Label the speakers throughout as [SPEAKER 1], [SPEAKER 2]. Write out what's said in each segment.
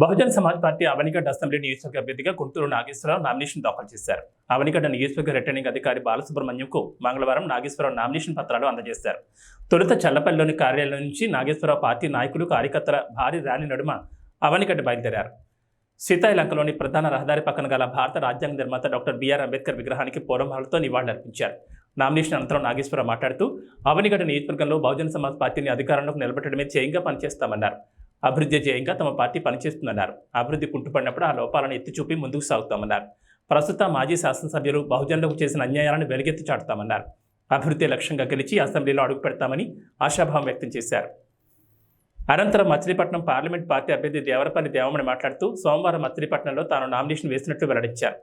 [SPEAKER 1] Bahujan Samaj party Avanigadda assembly నియోజకవర్గ అభ్యర్థిగా Guntur Nageswararao nomination దాఖలు చేశారు. అవనిగడ్డ నియోజకవర్గ రిటర్నింగ్ అధికారి బాలసుబ్రహ్మణ్యంకు మంగళవారం నాగేశ్వరరావు నామినేషన్ పత్రాలు అందజేశారు. తొలుత చల్లపల్లిలోని కార్యాలయం నుంచి నాగేశ్వరరావు పార్టీ నాయకులు కార్యకర్తల భారీ ర్యాలీ నడుమ అవనిగడ్డ బయలుదేరారు. సీతాయిలంకలోని ప్రధాన రహదారి పక్కన గల భారత రాజ్యాంగ నిర్మాత డాక్టర్ బిఆర్ అంబేద్కర్ విగ్రహానికి పూలమాలతో నివాళులర్పించారు. నామినేషన్ అనంతరం నాగేశ్వరరావు మాట్లాడుతూ అవనిగడ్డ నియోజకవర్గంలో బహుజన్ సమాజ్ పార్టీని అధికారంలోకి నిలబెట్టడమే ధ్యేయంగా పనిచేస్తామన్నారు. అభివృద్ధి ధ్యేయంగా తమ పార్టీ పనిచేస్తుందన్నారు. అభివృద్ధి కుంటుపడినప్పుడు ఆ లోపాలను ఎత్తిచూపి ముందుకు సాగుతామన్నారు. ప్రస్తుత మాజీ శాసనసభ్యులు బహుజనులకు చేసిన అన్యాయాలను వెలుగెత్తి చాటుతామన్నారు. అభివృద్ధి లక్ష్యంగా గెలిచి అసెంబ్లీలో అడుగు పెడతామని ఆశాభావం వ్యక్తం చేశారు. అనంతరం మచిలీపట్నం పార్లమెంట్ పార్టీ అభ్యర్థి దేవరపల్లి దేవమణి మాట్లాడుతూ సోమవారం మచిలీపట్నంలో తాను నామినేషన్ వేసినట్లు వెల్లడించారు.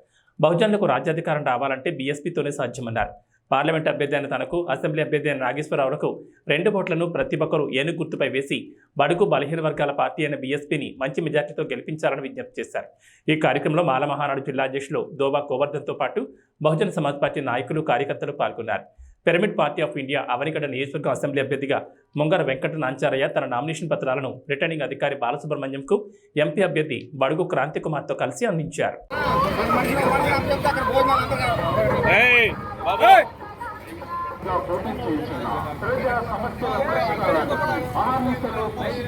[SPEAKER 1] బహుజనులకు రాజ్యాధికారం రావాలంటే బీఎస్పీతోనే సాధ్యమన్నారు. పార్లమెంట్ అభ్యర్థి అయిన తనకు, అసెంబ్లీ అభ్యర్థి అయిన నాగేశ్వరరావులకు 2 ఓట్లను ప్రతి ఒక్కరూ ఏనుగు గుర్తుపై వేసి బడుగు బలహీన వర్గాల పార్టీ అయిన బీఎస్పీని మంచి మెజార్టీతో గెలిపించాలని విజ్ఞప్తి చేశారు. ఈ కార్యక్రమంలో మాల మహానాడు జిల్లా అధ్యక్షులు దోబా గోవర్ధన్తో పాటు బహుజన సమాజ్ పార్టీ నాయకులు, కార్యకర్తలు పాల్గొన్నారు. Pyramid party of India Avanigadda నియోజకవర్గ అసెంబ్లీ అభ్యర్థిగా ముంగర వెంకట నాంచారయ్య తన నామినేషన్ పత్రాలను రిటర్నింగ్ అధికారి బాలసుబ్రహ్మణ్యంకు, ఎంపీ అభ్యర్థి బడుగు క్రాంతి కుమార్తో కలిసి అందించారు. ప్రజా సమస్యల మహానీతలో కృషి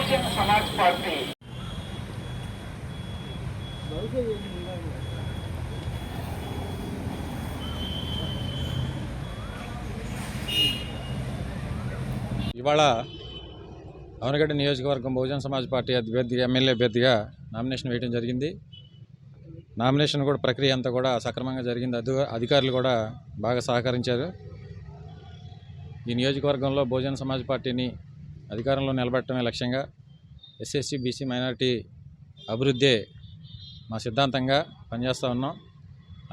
[SPEAKER 1] చేసిన సమాజ్ పార్టీ
[SPEAKER 2] ఇవాళ అవనిగడ్డ నియోజకవర్గం బహుజన్ సమాజ్ పార్టీ అభ్యర్థిగా, ఎమ్మెల్యే అభ్యర్థిగా నామినేషన్ వేయడం జరిగింది. నామినేషన్ కూడా ప్రక్రియ అంతా కూడా సక్రమంగా జరిగింది. అధికారులు కూడా బాగా సహకరించారు. ఈ నియోజకవర్గంలో బహుజన్ సమాజ్ పార్టీని అధికారంలో నిలబెట్టడమే లక్ష్యంగా ఎస్ఎస్సీ, బీసీ, మైనారిటీ అభివృద్ధే మా సిద్ధాంతంగా పనిచేస్తూ ఉన్నాం.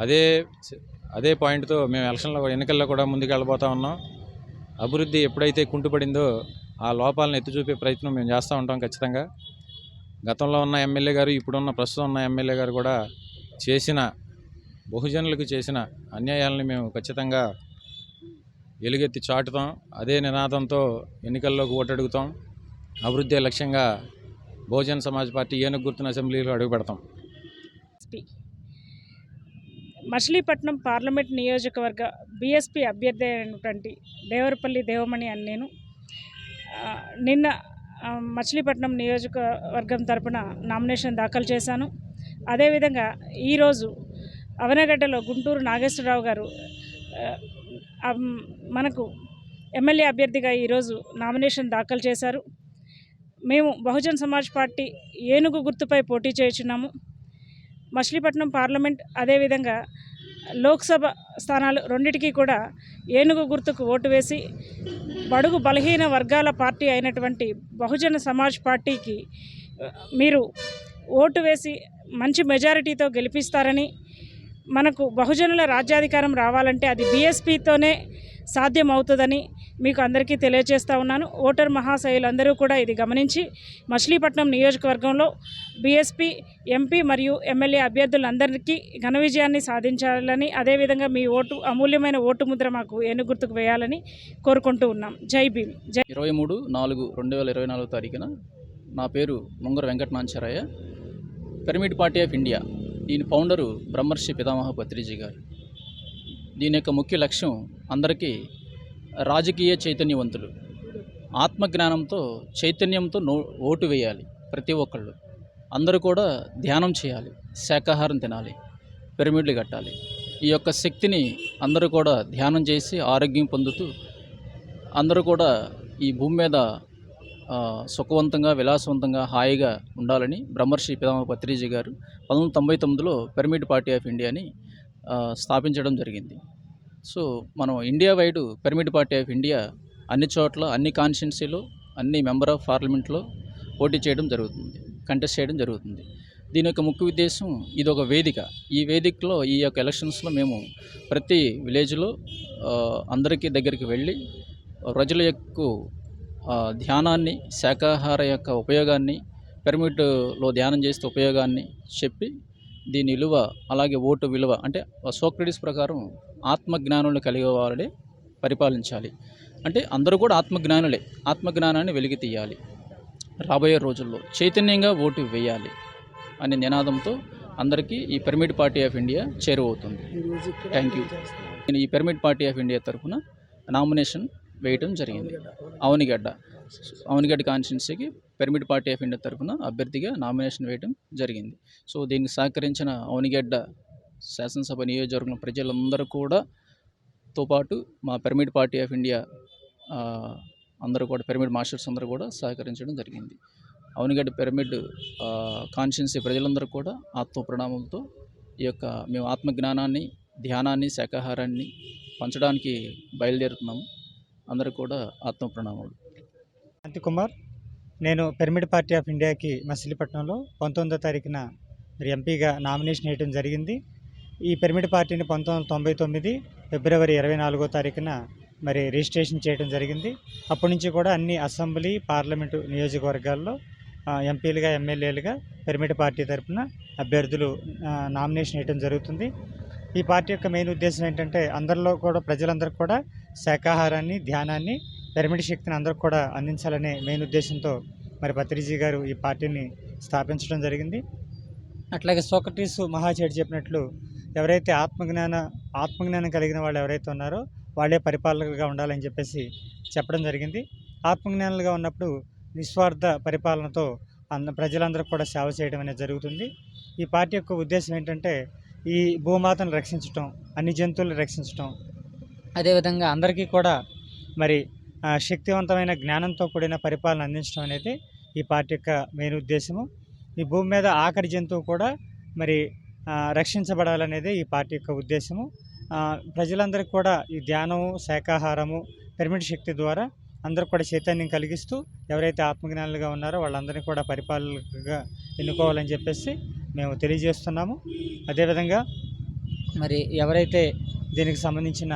[SPEAKER 2] అదే పాయింట్తో మేము ఎన్నికల్లో కూడా ముందుకు వెళ్ళబోతూ ఉన్నాం. అభివృద్ధి ఎప్పుడైతే కుంటుపడిందో ఆ లోపాలను ఎత్తిచూపే ప్రయత్నం మేము చేస్తూ ఉంటాం ఖచ్చితంగా. గతంలో ఉన్న ఎమ్మెల్యే గారు, ఇప్పుడున్న ప్రస్తుతం ఉన్న ఎమ్మెల్యే గారు కూడా బహుజనులకు చేసిన అన్యాయాలని మేము ఖచ్చితంగా ఎలుగెత్తి చాటుతాం. అదే నినాదంతో ఎన్నికల్లోకి ఓటడుగుతాం. అభివృద్ధి లక్ష్యంగా బహుజన్ సమాజ్ పార్టీ ఏనుగు గుర్తున్న అసెంబ్లీలో అడుగు పెడతాం.
[SPEAKER 3] మచిలీపట్నం పార్లమెంట్ నియోజకవర్గ బీఎస్పీ అభ్యర్థి అయినటువంటి దేవరపల్లి దేవమణి అని నేను నిన్న మచిలీపట్నం నియోజకవర్గం తరపున నామినేషన్ దాఖలు చేశాను. అదేవిధంగా ఈరోజు అవనగడ్డలో గుంటూరు నాగేశ్వరరావు గారు మనకు ఎమ్మెల్యే అభ్యర్థిగా ఈరోజు నామినేషన్ దాఖలు చేశారు. మేము బహుజన్ సమాజ్ పార్టీ ఏనుగు గుర్తుపై పోటీ చేయుచున్నాము. మచిలీపట్నం పార్లమెంట్, అదేవిధంగా లోక్సభ స్థానాలు రెండింటికి కూడా ఏనుగు గుర్తుకు ఓటు వేసి బడుగు బలహీన వర్గాల పార్టీ అయినటువంటి బహుజన సమాజ్ పార్టీకి మీరు ఓటు వేసి మంచి మెజారిటీతో గెలిపిస్తారని, మనకు బహుజనుల రాజ్యాధికారం రావాలంటే అది బీఎస్పీతోనే సాధ్యమవుతుందని మీకు అందరికీ తెలియజేస్తూ ఉన్నాను. ఓటర్ మహాశయులందరూ కూడా ఇది గమనించి మచిలీపట్నం నియోజకవర్గంలో బీఎస్పీ ఎంపీ మరియు ఎమ్మెల్యే అభ్యర్థులందరికీ ఘన విజయాన్ని సాధించాలని, అదేవిధంగా మీ అమూల్యమైన ఓటు ముద్ర మాకు ఏనుగు గుర్తుకు వేయాలని కోరుకుంటూ ఉన్నాం. జై భీమ్.
[SPEAKER 4] 23/4/2024 తారీఖున నా పేరు Mungara Venkata Nanchariah, pyramid party of India. దీని ఫౌండరు బ్రహ్మర్షి పితామహ పత్రిజీ గారు. దీని యొక్క ముఖ్య లక్ష్యం అందరికీ రాజకీయ చైతన్యవంతులు, ఆత్మజ్ఞానంతో చైతన్యంతో ఓటు వేయాలి. ప్రతి ఒక్కళ్ళు అందరూ కూడా ధ్యానం చేయాలి, శాకాహారం తినాలి, పిరమిడ్లు కట్టాలి. ఈ యొక్క శక్తిని అందరూ కూడా ధ్యానం చేసి ఆరోగ్యం పొందుతూ అందరూ కూడా ఈ భూమి మీద సుఖవంతంగా, విలాసవంతంగా, హాయిగా ఉండాలని బ్రహ్మర్షి పితామహ పత్రిజీ గారు 1999లో పిరమిడ్ పార్టీ ఆఫ్ ఇండియాని స్థాపించడం జరిగింది. సో మనం India wide pyramid party of India అన్ని చోట్ల, అన్ని కాన్స్టిట్యున్సీలో, అన్ని మెంబర్ ఆఫ్ పార్లమెంట్లో పోటీ చేయడం జరుగుతుంది. కంటెస్ట్ చేయడం జరుగుతుంది. దీని యొక్క ముఖ్య ఉద్దేశం ఇది ఒక వేదిక. ఈ వేదికలో ఈ యొక్క ఎలక్షన్స్లో మేము ప్రతి విలేజ్లో అందరికీ దగ్గరికి వెళ్ళి ప్రజల యొక్క ధ్యానాన్ని, శాకాహార యొక్క ఉపయోగాన్ని, పిరమిడ్లో ధ్యానం చేస్తే ఉపయోగాన్ని చెప్పి దీని విలువ, అలాగే ఓటు విలువ, అంటే సోక్రటీస్ ప్రకారం ఆత్మజ్ఞానులు కలిగే వారే పరిపాలించాలి. అంటే అందరూ కూడా ఆత్మజ్ఞానులే. ఆత్మజ్ఞానాన్ని వెలికి తీయాలి. రాబోయే రోజుల్లో చైతన్యంగా ఓటు వేయాలి అనే నినాదంతో అందరికీ ఈ పిరమిడ్ పార్టీ ఆఫ్ ఇండియా చేరువవుతుంది. Thank you. నేను ఈ పిరమిడ్ పార్టీ ఆఫ్ ఇండియా తరఫున నామినేషన్ వేయటం జరిగింది. అవనిగడ్డ కాన్స్టిట్యున్సీకి పిరమిడ్ పార్టీ ఆఫ్ ఇండియా తరఫున అభ్యర్థిగా నామినేషన్ వేయడం జరిగింది. సో దీనికి సహకరించిన అవనిగడ్డ శాసనసభ నియోజకవర్గం ప్రజలందరూ కూడా తో పాటు మా పిరమిడ్ పార్టీ ఆఫ్ ఇండియా అందరూ కూడా, పిరమిడ్ మాస్టర్స్ అందరూ కూడా సహకరించడం జరిగింది. అవనిగడ్డ పిరమిడ్ కాన్స్టిట్యున్సీ ప్రజలందరూ కూడా ఆత్మ ప్రణామంతో ఈ యొక్క మేము ఆత్మజ్ఞానాన్ని, ధ్యానాన్ని, శాకాహారాన్ని పంచడానికి బయలుదేరుతున్నాము. అందరూ కూడా ఆత్మ ప్రణామాలు.
[SPEAKER 5] శాంతి కుమార్. నేను పిరమిడ్ పార్టీ ఆఫ్ ఇండియాకి మచిలీపట్నంలో 19వ తారీఖున మరి ఎంపీగా నామినేషన్ వేయడం జరిగింది. ఈ పిరమిడ్ పార్టీని 1999 ఫిబ్రవరి 24వ తారీఖున మరి రిజిస్ట్రేషన్ చేయడం జరిగింది. అప్పటి నుంచి కూడా అన్ని అసెంబ్లీ, పార్లమెంటు నియోజకవర్గాల్లో ఎంపీలుగా, ఎమ్మెల్యేలుగా పిరమిడ్ పార్టీ తరఫున అభ్యర్థులు నామినేషన్ వేయడం జరుగుతుంది. ఈ పార్టీ యొక్క మెయిన్ ఉద్దేశం ఏంటంటే అందరిలో కూడా, ప్రజలందరికీ కూడా శాకాహారాన్ని, ధ్యానాన్ని, పిరమిడ్ శక్తిని అందరికి కూడా అందించాలనే మెయిన్ ఉద్దేశంతో మరి పత్రిజీ గారు ఈ పార్టీని స్థాపించడం జరిగింది. అట్లాగే సోక్రటీస్ మహాశయుడు చెప్పినట్లు ఎవరైతే ఆత్మజ్ఞానం కలిగిన వాళ్ళు ఎవరైతే ఉన్నారో వాళ్ళే పరిపాలకులుగా ఉండాలని చెప్పేసి చెప్పడం జరిగింది. ఆత్మజ్ఞానులుగా ఉన్నప్పుడు నిస్వార్థ పరిపాలనతో ప్రజలందరూ కూడా సేవ చేయడం అనేది జరుగుతుంది. ఈ పార్టీ యొక్క ఉద్దేశం ఏంటంటే ఈ భూమాతను రక్షించటం, అన్ని జంతువులను రక్షించటం, అదేవిధంగా అందరికీ కూడా మరి శక్తివంతమైన జ్ఞానంతో కూడిన పరిపాలన అందించడం అనేది ఈ పార్టీ యొక్క మెయిన్ ఉద్దేశము. ఈ భూమి మీద ఆఖరి జంతువు కూడా మరి రక్షించబడాలనేది ఈ పార్టీ యొక్క ఉద్దేశము. ప్రజలందరికీ కూడా ఈ ధ్యానము, శాకాహారము, పిరమిడ్ శక్తి ద్వారా అందరూ కూడా చైతన్యం కలిగిస్తూ ఎవరైతే ఆత్మజ్ఞానులుగా ఉన్నారో వాళ్ళందరినీ కూడా పరిపాలకులుగా ఎన్నుకోవాలని చెప్పేసి మేము తెలియజేస్తున్నాము. అదేవిధంగా మరి ఎవరైతే దీనికి సంబంధించిన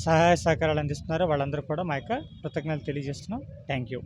[SPEAKER 5] సహాయ సహకారాలు అందిస్తున్నారో వాళ్ళందరూ కూడా మా యొక్క కృతజ్ఞతలు తెలియజేస్తున్నాం. Thank you.